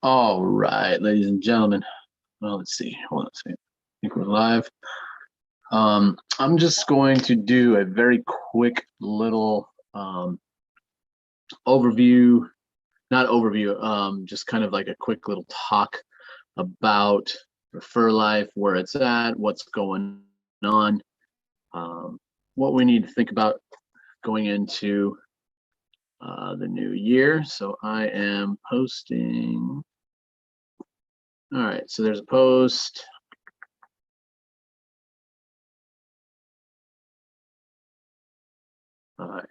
All right, ladies and gentlemen. Well, let's see. Hold on a second. I think we're live. I'm just going to do a very quick little overview, not overview, just kind of like a quick little talk about Refer Life, where it's at, what's going on, what we need to think about going into the new year. So I am posting. All right, so there's a post. All right.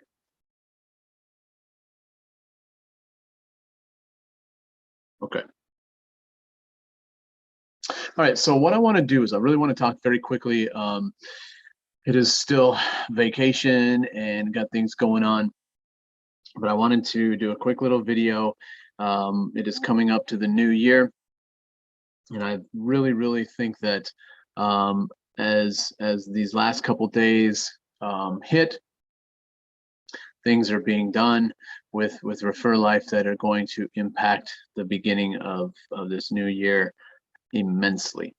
Okay. All right, so what I want to do is I really want to talk very quickly. It is still vacation and got things going on, but I wanted to do a quick little video. It is coming up to the new year, and I really think that as these last couple days hit, things are being done with Refer Life that are going to impact the beginning of this new year immensely.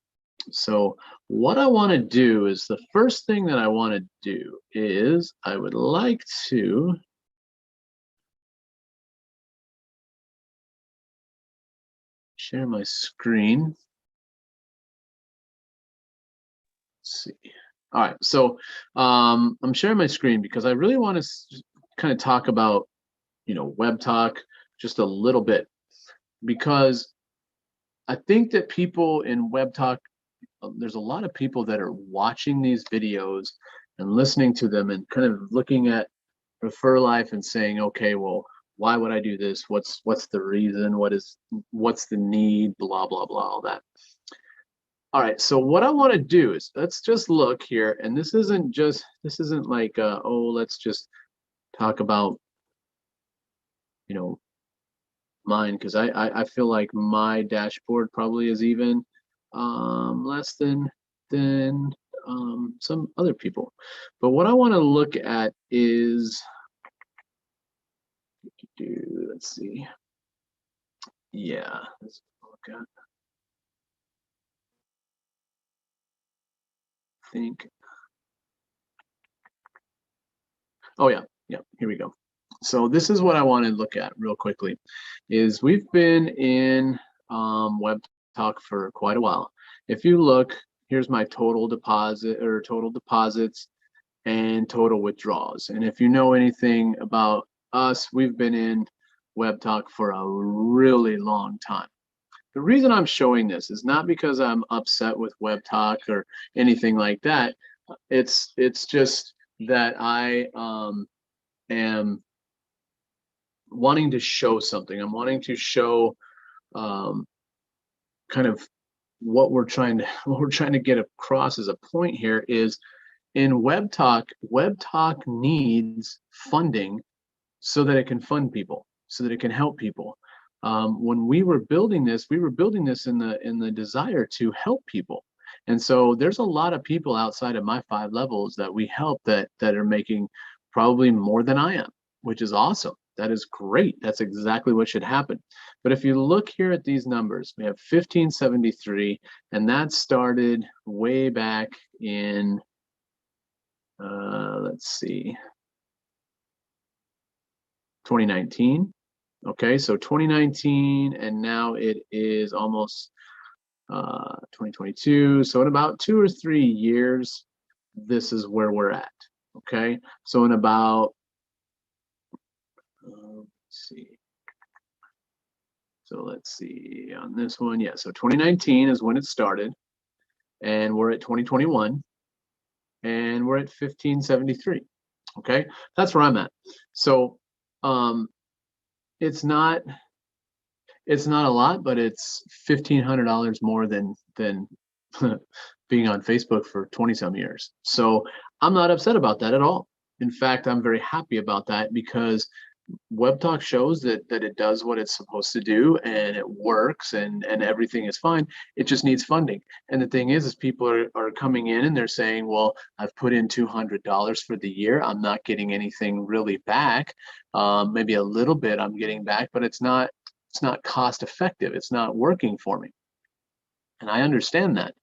So what I want to do is, the first thing that I want to do is I would like to share my screen. Let's see. All right, so I'm sharing my screen because I really want to kind of talk about, Web Talk just a little bit, because I think that people in Web Talk, there's a lot of people that are watching these videos and listening to them and kind of looking at Refer Life and saying, okay, well, why would I do this? What's the reason? What's the need? Blah blah blah, all that. All right, so what I want to do is, let's just look here, and this isn't like oh, let's just talk about mine, because I feel like my dashboard probably is even less than some other people. But what I want to look at is, let's see, yeah, let's look at, think, oh yeah, here we go. So this is what I want to look at real quickly, is we've been in Web Talk for quite a while. If you look, here's my total deposit, or total deposits, and total withdrawals. And if you know anything about us, we've been in Web Talk for a really long time. The reason I'm showing this is not because I'm upset with Web Talk or anything like that. It's just that I am wanting to show something. I'm wanting to show kind of what we're trying to get across as a point here is, in Web Talk needs funding so that it can fund people, so that it can help people. When we were building this in the desire to help people. And so there's a lot of people outside of my 5 levels that we help that are making probably more than I am, which is awesome. That is great. That's exactly what should happen. But if you look here at these numbers, we have 1573, and that started way back in, let's see, 2019. Okay, so 2019, and now it is almost 2022. So in about 2 or 3 years, this is where we're at. Okay, so in about, let's see. So let's see on this one. Yeah, so 2019 is when it started, and we're at 2021, and we're at 1573. Okay, that's where I'm at. So it's not a lot, but it's $1,500 more than being on Facebook for 20 some years. So I'm not upset about that at all. In fact, I'm very happy about that, because Web Talk shows that it does what it's supposed to do, and it works, and everything is fine. It just needs funding. And the thing is people are coming in and they're saying, well, I've put in $200 for the year. I'm not getting anything really back. Maybe a little bit I'm getting back, but it's not cost effective. It's not working for me. And I understand that.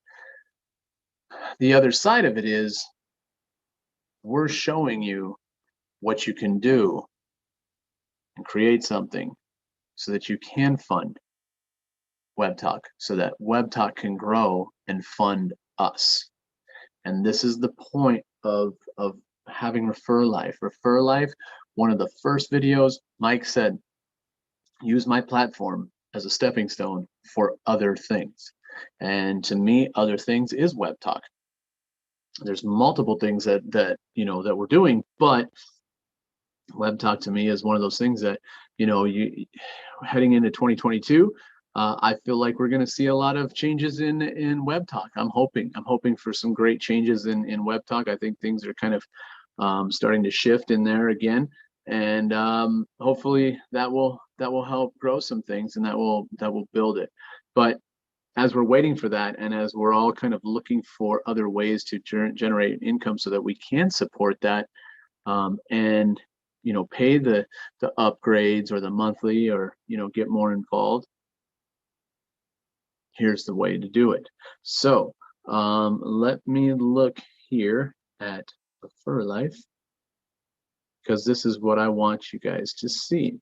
The other side of it is we're showing you what you can do and create something so that you can fund WebTalk, so that WebTalk can grow and fund us. And this is the point of having Refer Life. Refer Life, one of the first videos, Mike said, use my platform as a stepping stone for other things. And to me, other things is WebTalk. There's multiple things that we're doing, but WebTalk to me is one of those things that, you heading into 2022, I feel like we're going to see a lot of changes in WebTalk. I'm hoping for some great changes in WebTalk. I think things are kind of starting to shift in there again, and hopefully that will help grow some things, and that will build it. But as we're waiting for that, and as we're all kind of looking for other ways to generate income so that we can support that, and pay the upgrades or the monthly, or get more involved, here's the way to do it. So let me look here at Refer Life, because this is what I want you guys to see.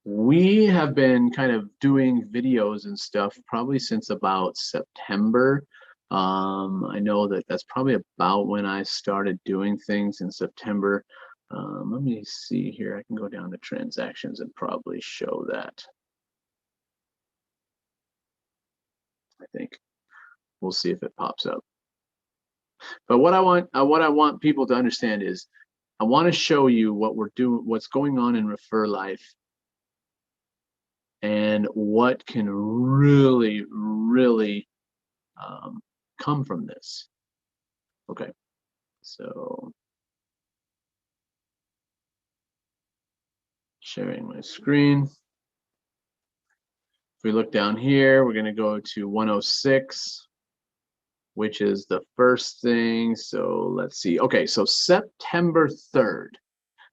We have been kind of doing videos and stuff probably since about September. I know that's probably about when I started doing things, in September. Let me see here. I can go down to transactions and probably show that. I think we'll see if it pops up. But what I want people to understand is, I want to show you what we're doing, what's going on in Refer Life, and what can really come from this. Okay, so sharing my screen. If we look down here, we're going to go to 106, which is the first thing. So let's see. Okay, so September 3rd.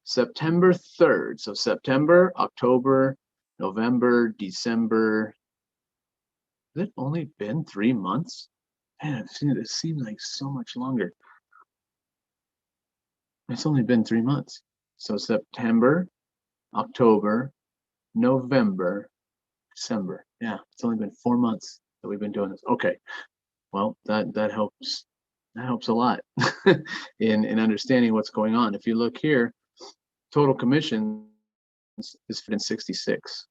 September 3rd. So September, October, November, December. Has it only been 3 months? Man, it seemed like so much longer. It's only been 3 months. So September, October, November, December. Yeah, it's only been 4 months that we've been doing this. Okay, well, that helps. That helps a lot in understanding what's going on. If you look here, total commissions is 66.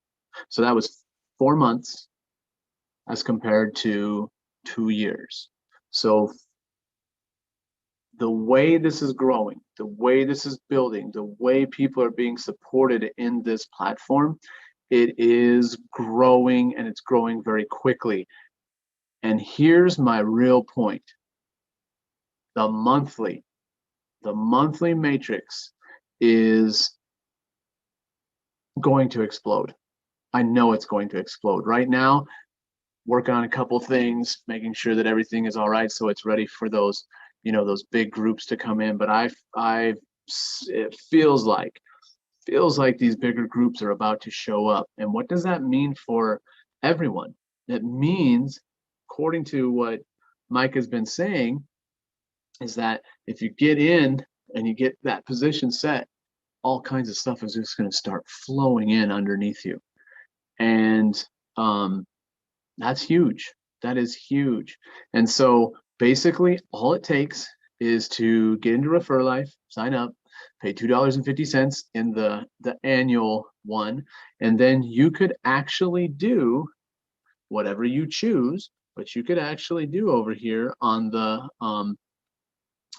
So that was 4 months as compared to 2 years. So the way this is growing, the way this is building, the way people are being supported in this platform, it is growing, and it's growing very quickly. And here's my real point. The monthly matrix is going to explode. I know it's going to explode. Right now, working on a couple things, making sure that everything is all right, so it's ready for those, those big groups to come in. But it feels like these bigger groups are about to show up. And what does that mean for everyone? It means, according to what Mike has been saying, is that if you get in and you get that position set, all kinds of stuff is just going to start flowing in underneath you. And that's huge. That is huge. And so basically all it takes is to get into Refer Life, sign up, pay $2.50 in the annual one, and then you could actually do whatever you choose. But you could actually do over here on the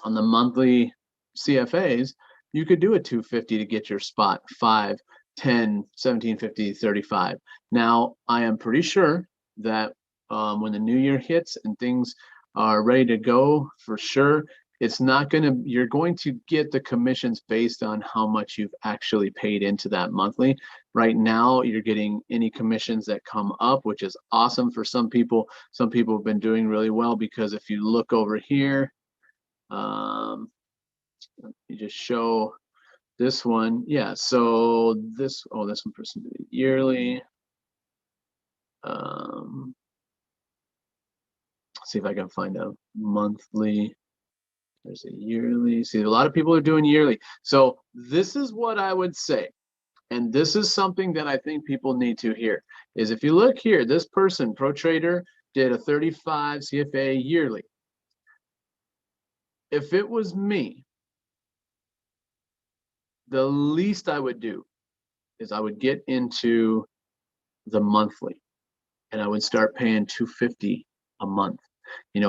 monthly CFAs, you could do a $250 to get your spot, 5, 10, 1750, 35. Now, I am pretty sure that when the new year hits and things are ready to go, for sure, you're going to get the commissions based on how much you've actually paid into that monthly. Right now, you're getting any commissions that come up, which is awesome for some people. Some people have been doing really well, because if you look over here, you just show this one, yeah. So this one person did it yearly. See if I can find a monthly. There's a yearly. See, a lot of people are doing yearly. So this is what I would say. And this is something that I think people need to hear, is if you look here, this person, Pro Trader, did a 35 CFA yearly. If it was me, the least I would do is I would get into the monthly and I would start paying $250 a month,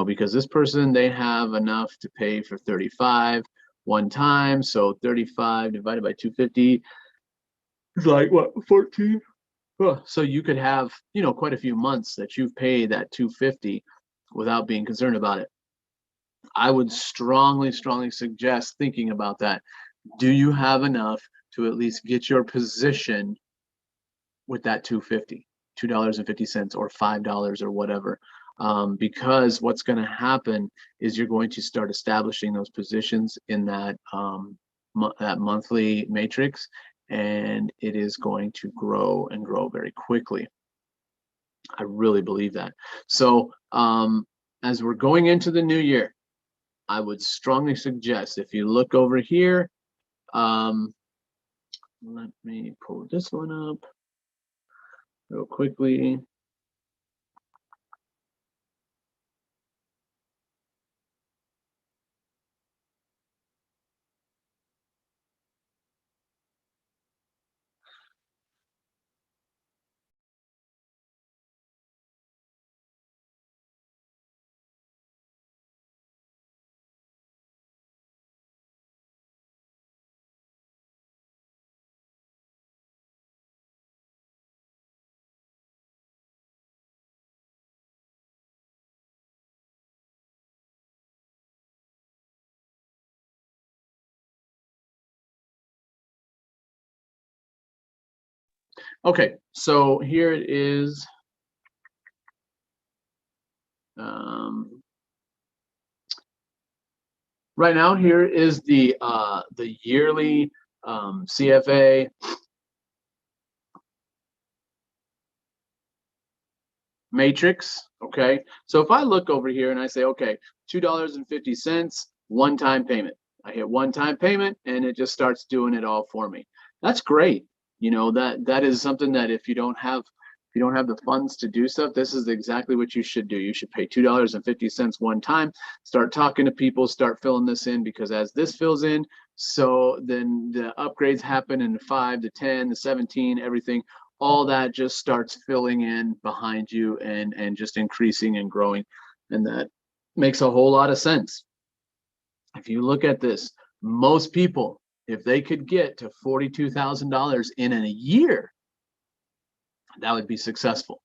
because this person, they have enough to pay for 35 one time. So 35 divided by 250 is like what, 14? So you could have, quite a few months that you've paid that 250 without being concerned about it. I would strongly suggest thinking about that. Do you have enough to at least get your position with that $2.50 or $5 or whatever? Because what's going to happen is you're going to start establishing those positions in that that monthly matrix, and it is going to grow and grow very quickly. I really believe that. So as we're going into the new year, I would strongly suggest, if you look over here, let me pull this one up real quickly. Okay, so here it is. Right now, here is the yearly CFA matrix. Okay, so if I look over here and I say, okay, $2.50 one-time payment, I hit one-time payment and it just starts doing it all for me. That's great. That is something that if you don't have the funds to do stuff, this is exactly what you should do. You should pay $2.50 one time, start talking to people, start filling this in, because as this fills in, so then the upgrades happen in the 5, the 10, the 17, everything, all that just starts filling in behind you and just increasing and growing. And that makes a whole lot of sense. If you look at this, most people, if they could get to $42,000 in a year, that would be successful.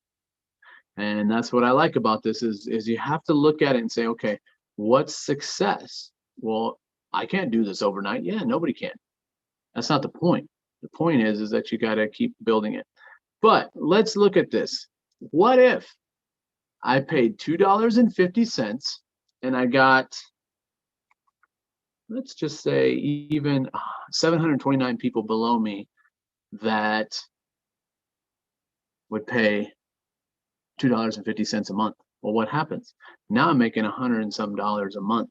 And that's what I like about this is you have to look at it and say, okay, what's success? Well, I can't do this overnight. Yeah, nobody can. That's not the point. The point is that you got to keep building it. But let's look at this. What if I paid $2.50 and I got, let's just say, even 729 people below me that would pay $2.50 a month? Well, what happens? Now I'm making $100 and some a month.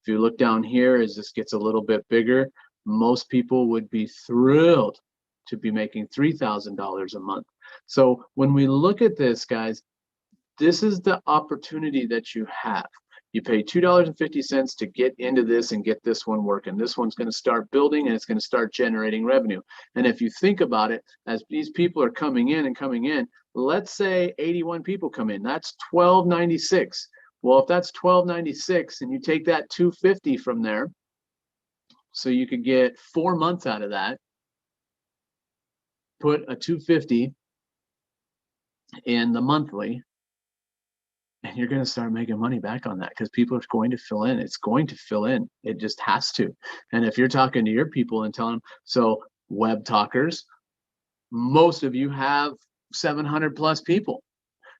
If you look down here, as this gets a little bit bigger, most people would be thrilled to be making $3,000 a month. So when we look at this, guys, this is the opportunity that you have. You pay $2.50 to get into this and get this one working. This one's going to start building and it's going to start generating revenue. And if you think about it, as these people are coming in and coming in, let's say 81 people come in, that's $12.96. Well, if that's $12.96 and you take that $2.50 from there, so you could get 4 months out of that, put a $2.50 in the monthly, and you're going to start making money back on that, because people are going to fill in. It's going to fill in. It just has to. And if you're talking to your people and telling them, so web talkers, most of you have 700 plus people.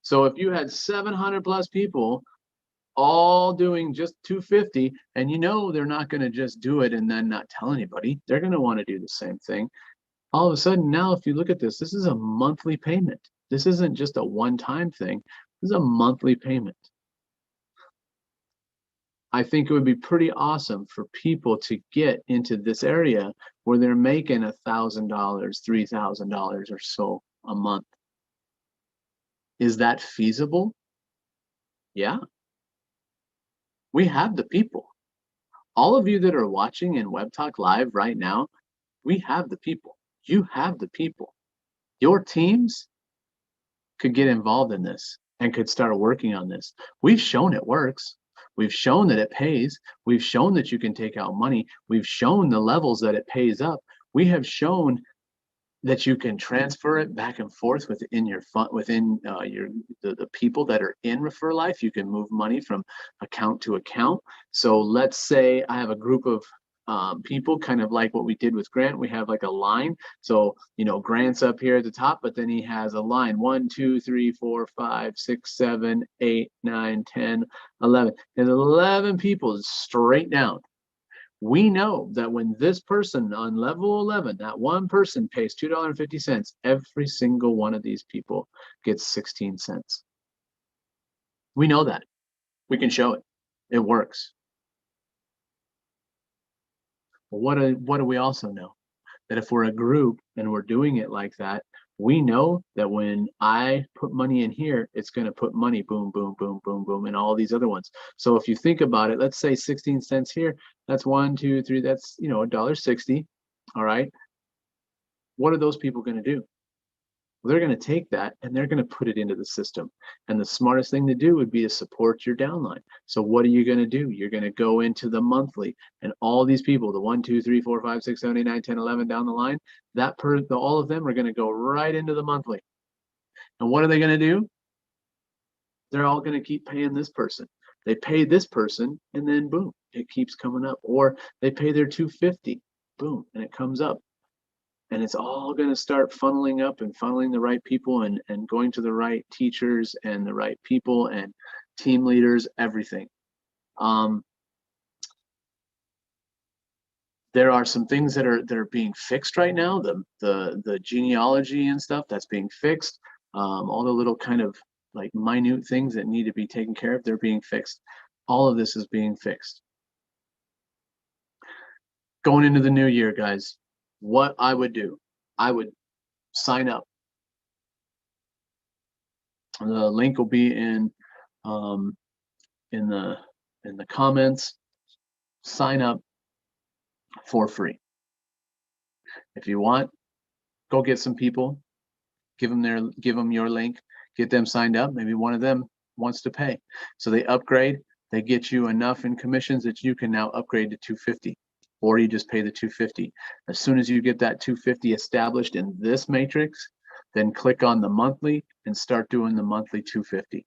So if you had 700 plus people all doing just 250, and you know they're not going to just do it and then not tell anybody. They're going to want to do the same thing. All of a sudden now, if you look at this, this is a monthly payment. This isn't just a one-time thing. This is a monthly payment. I think it would be pretty awesome for people to get into this area where they're making $1,000, $3,000 or so a month. Is that feasible? Yeah. We have the people. All of you that are watching in Web Talk Live right now, we have the people. You have the people. Your teams could get involved in this and could start working on this. We've shown it works. We've shown that it pays. We've shown that you can take out money. We've shown the levels that it pays up. We have shown that you can transfer it back and forth within your fund, within the people that are in Refer Life. You can move money from account to account. So let's say I have a group of people, kind of like what we did with Grant. We have like a line. So, you know, Grant's up here at the top, but then he has a line 1, 2, 3, 4, 5, 6, 7, 8, 9, 10, 11. There's 11 people straight down. We know that when this person on level 11, that one person pays $2.50, every single one of these people gets 16 cents. We know that. We can show it. It works. What do we also know? That if we're a group and we're doing it like that, we know that when I put money in here, it's going to put money boom, boom, boom, boom, boom, and all these other ones. So if you think about it, let's say 16 cents here, that's 1, 2, 3, that's, you know, $1.60. All right. What are those people going to do? Well, they're going to take that and they're going to put it into the system. And the smartest thing to do would be to support your downline. So what are you going to do? You're going to go into the monthly, and all these people, the 1, 2, 3, 4, 5, 6, 7, 8, 9, 10, 11 down the line, all of them are going to go right into the monthly. And what are they going to do? They're all going to keep paying this person. They pay this person, and then boom, it keeps coming up. Or they pay their $2.50, boom, and it comes up. And it's all going to start funneling up and funneling the right people and going to the right teachers and the right people and team leaders, everything. There are some things that are being fixed right now. The genealogy and stuff that's being fixed. All the little kind of like minute things that need to be taken care of, they're being fixed. All of this is being fixed. Going into the new year, guys, what I would do, I would sign up. The link will be in the comments. Sign up for free. If you want, go get some people, give them your link, get them signed up. Maybe one of them wants to pay, so they upgrade. They get you enough in commissions that you can now upgrade to 250. Or you just pay the 250. As soon as you get that 250 established in this matrix, then click on the monthly and start doing the monthly 250.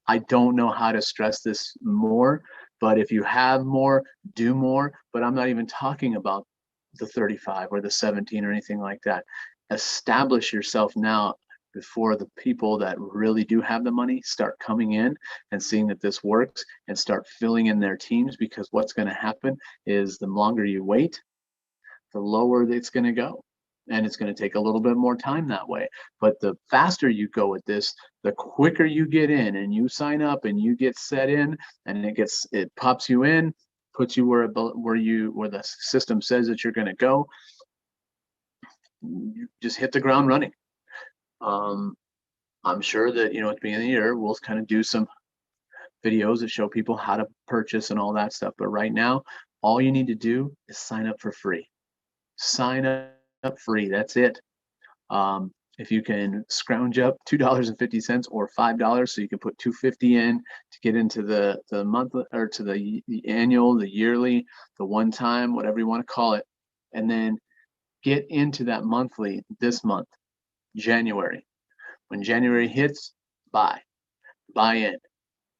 I don't know how to stress this more, but if you have more, do more. But I'm not even talking about the 35 or the 17 or anything like that. Establish yourself now before the people that really do have the money start coming in and seeing that this works and start filling in their teams, because what's going to happen is the longer you wait, the lower it's going to go. And it's going to take a little bit more time that way. But the faster you go with this, the quicker you get in and you sign up and you get set in, and it pops you in, puts you where the system says that you're going to go. You just hit the ground running. I'm sure that, you know, at the beginning of the year, we'll kind of do some videos that show people how to purchase and all that stuff. But right now, all you need to do is sign up for free. Sign up free. That's it. If you can scrounge up $2.50 or $5, so you can put $2.50 in to get into the monthly or to the annual, the yearly, the one time, whatever you want to call it, and then get into that monthly this month, January. When January hits, buy in.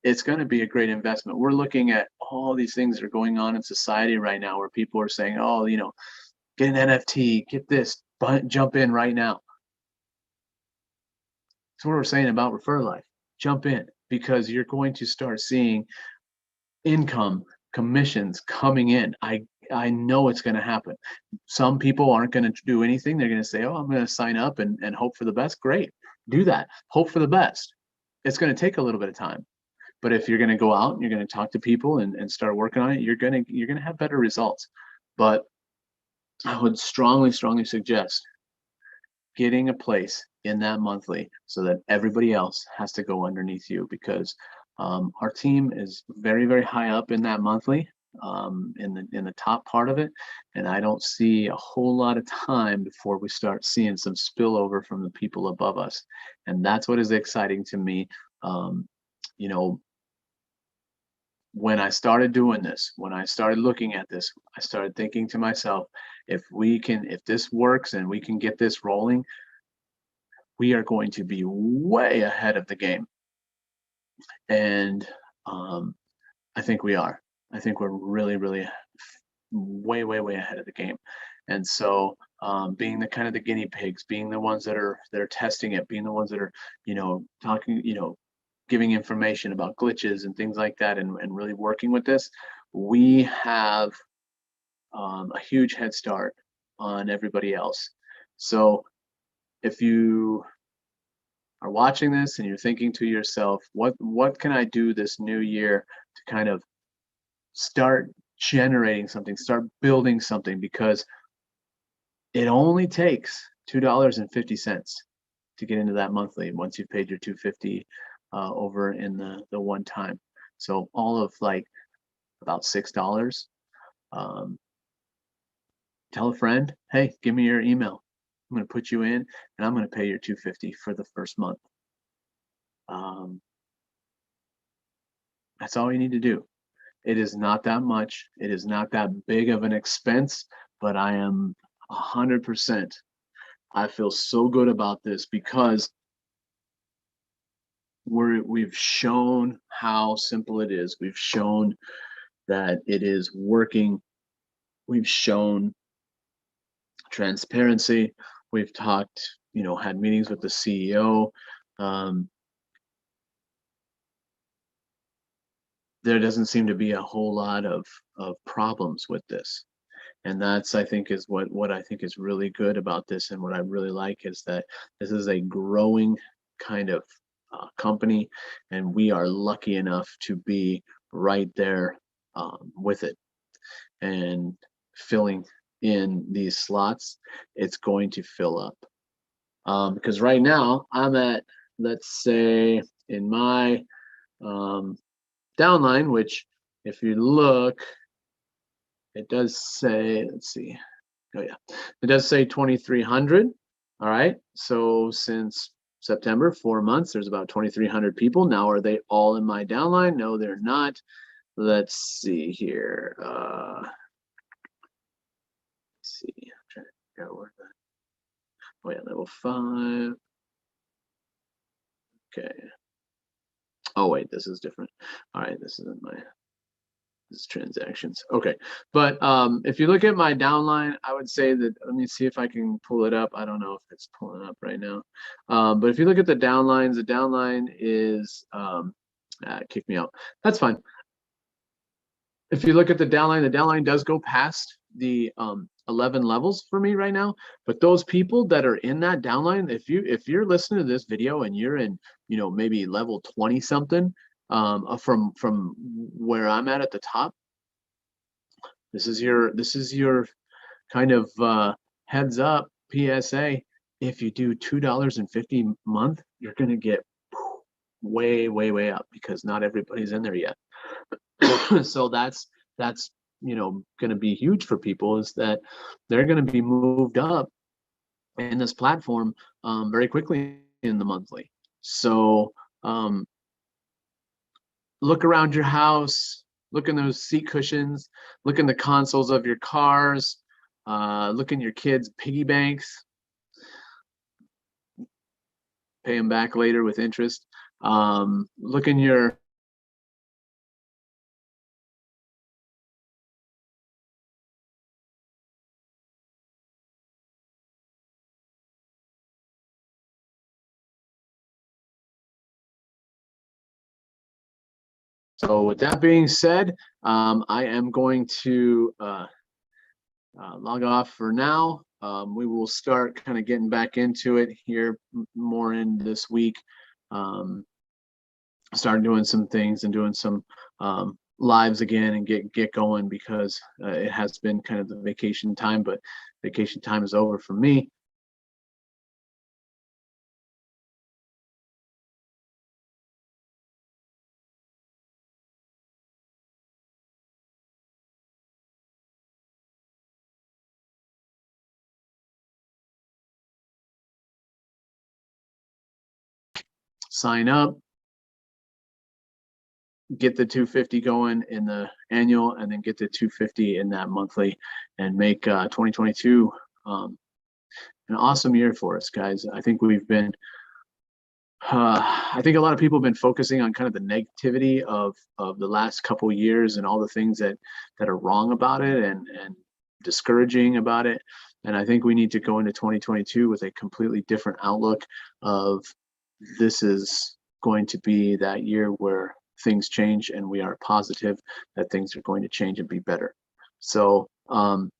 It's going to be a great investment. We're looking at all these things that are going on in society right now where people are saying, oh, you know, get an NFT, get this, jump in right now. That's what we're saying about Refer Life. Jump in. because you're going to start seeing income, commissions coming in. I know it's going to happen. Some people aren't going to do anything. They're going to say, oh, I'm going to sign up and hope for the best. Great. Do that. Hope for the best. It's going to take a little bit of time. But if you're going to go out and you're going to talk to people and start working on it, you're going to have better results. But I would strongly, strongly suggest getting a place in that monthly so that everybody else has to go underneath you, because our team is very, very high up in that monthly, in the top part of it, and I don't see a whole lot of time before we start seeing some spillover from the people above us, and that's what is exciting to me. You know, when I started doing this, when I started looking at this, I started thinking to myself, if this works and we can get this rolling, we are going to be way ahead of the game. And I think we are. I think we're really, really way, way, way ahead of the game. And so being the kind of the guinea pigs, being the ones that are testing it, being the ones that are, talking, giving information about glitches and things like that, and really working with this, we have a huge head start on everybody else. So if you are watching this and you're thinking to yourself, what can I do this new year to kind of start generating something, start building something, because it only takes $2.50 to get into that monthly once you've paid your $250 over in the one time. So all of like about $6. Tell a friend, hey, give me your email. I'm going to put you in, and I'm going to pay your $250 for the first month. That's all you need to do. It is not that much. It is not that big of an expense, but I am 100%. I feel so good about this because we've shown how simple it is. We've shown that it is working. We've shown transparency. We've talked, had meetings with the CEO. There doesn't seem to be a whole lot of problems with this. And that's, I think, is what I think is really good about this, and what I really like is that this is a growing kind of company, and we are lucky enough to be right there with it and filling in these slots. It's going to fill up because right now I'm at, let's say, in my downline, which if you look, it does say, let's see, oh yeah, it does say 2,300. All right, so since September, 4 months, there's about 2,300 people. Now, are they all in my downline? No, they're not. Let's see here. Let's see, I'm trying to figure out where that. Oh yeah, level 5. Okay. Oh wait, this is different. All right, this isn't my, this is transactions. Okay, but if you look at my downline, I would say that, let me see if I can pull it up. I don't know if it's pulling up right now. But if you look at the downline is kick me out. That's fine. If you look at the downline does go past the 11 levels for me right now. But those people that are in that downline, if you're listening to this video and you're in, maybe level 20 something from where I'm at the top, this is your kind of heads up PSA. If you do $2.50 a month, you're gonna get way, way, way up, because not everybody's in there yet. So that's going to be huge for people, is that they're going to be moved up in this platform very quickly in the monthly. So look around your house, look in those seat cushions, look in the consoles of your cars, look in your kids' piggy banks, pay them back later with interest. Look in your So with that being said, I am going to log off for now. We will start kind of getting back into it here more in this week. Start doing some things and doing some lives again and get going, because it has been kind of the vacation time, but vacation time is over for me. Sign up, get the 250 going in the annual, and then get the 250 in that monthly, and make 2022 an awesome year for us, guys. I think we've been I think a lot of people have been focusing on kind of the negativity of the last couple of years and all the things that are wrong about it and discouraging about it. And I think we need to go into 2022 with a completely different outlook of, this is going to be that year where things change, and we are positive that things are going to change and be better. So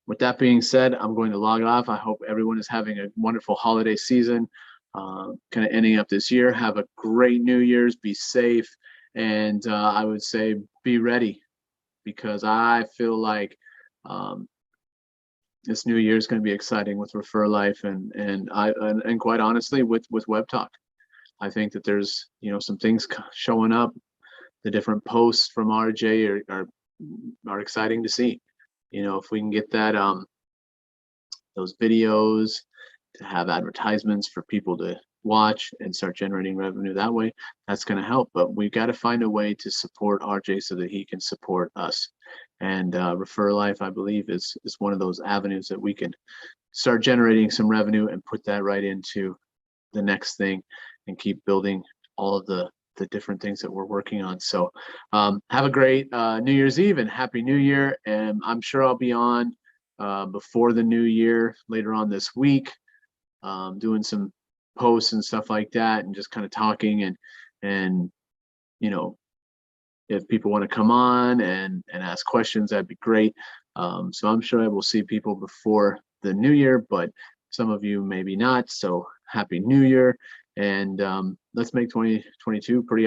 with that being said, I'm going to log off. I hope everyone is having a wonderful holiday season. Kind of ending up this year. Have a great New Year's. Be safe, and I would say be ready, because I feel like this new year is going to be exciting with Refer Life, and quite honestly with Web Talk. I think that there's some things showing up. The different posts from RJ are exciting to see. If we can get that those videos, to have advertisements for people to watch and start generating revenue that way, that's going to help. But we've got to find a way to support RJ so that he can support us. And Refer Life, I believe, is one of those avenues that we can start generating some revenue and put that right into the next thing, and keep building all of the different things that we're working on. So have a great New Year's Eve and Happy New Year. And I'm sure I'll be on before the new year later on this week, doing some posts and stuff like that, and just kind of talking, and if people want to come on and ask questions, that'd be great. So I'm sure I will see people before the new year, but some of you maybe not. So Happy New Year, and let's make 2022 pretty